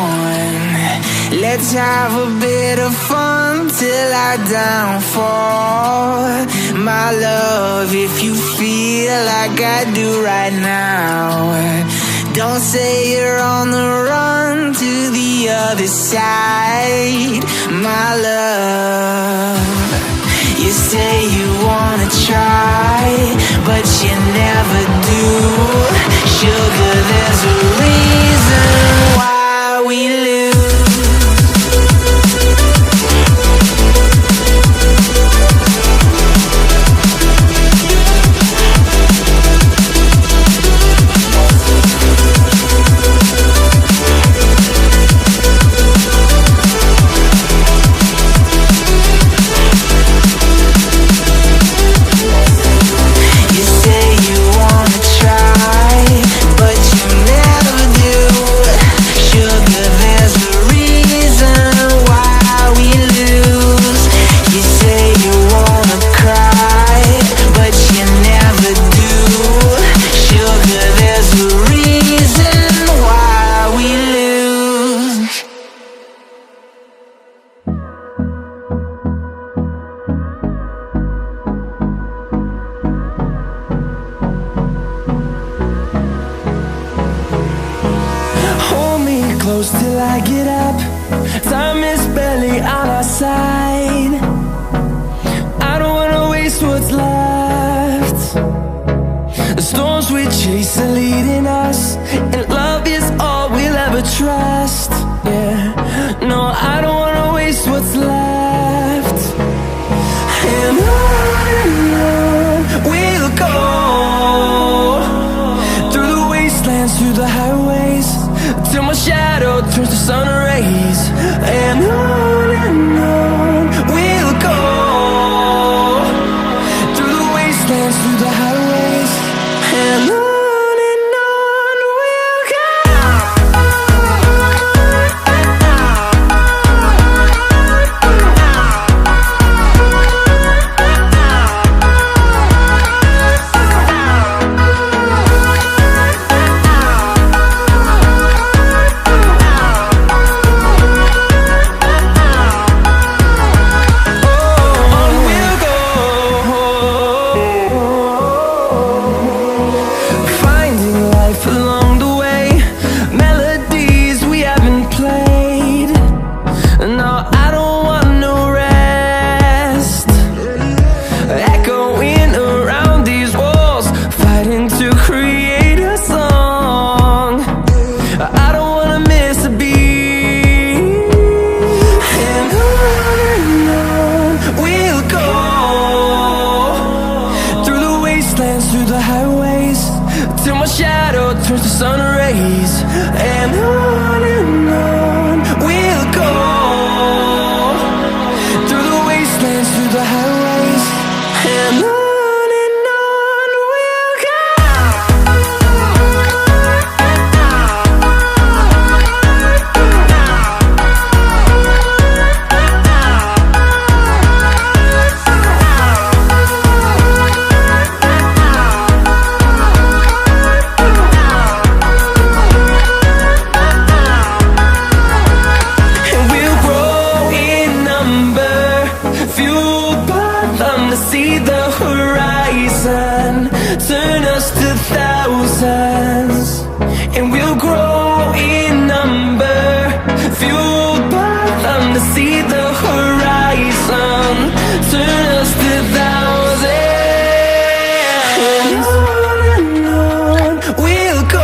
on. Let's have a bit of fun till I downfall. My love, if you feel like I do right now, don't say you're on the run to the other side. My love, you say you wanna try, but you never do. Sugar, there's a reason why we lose. Till I get up, time is barely on our side. I don't wanna waste what's left. The storms we chase are leading us, and love is all we'll ever trust. Yeah, no, I don't wanna waste what's left. And on we'll go, through the wastelands, through the highways, till my shadow turns to sun rays. And on we'll go, through the wastelands, through the highways, and on we'll go.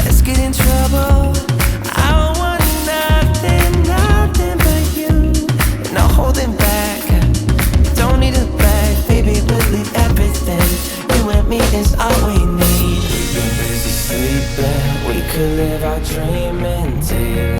let's get in trouble. I don't want nothing, nothing but you. No holding back, don't need a bag, baby, we'll leave everything. You and me is all we need. We've been busy sleeping, we could live our dream until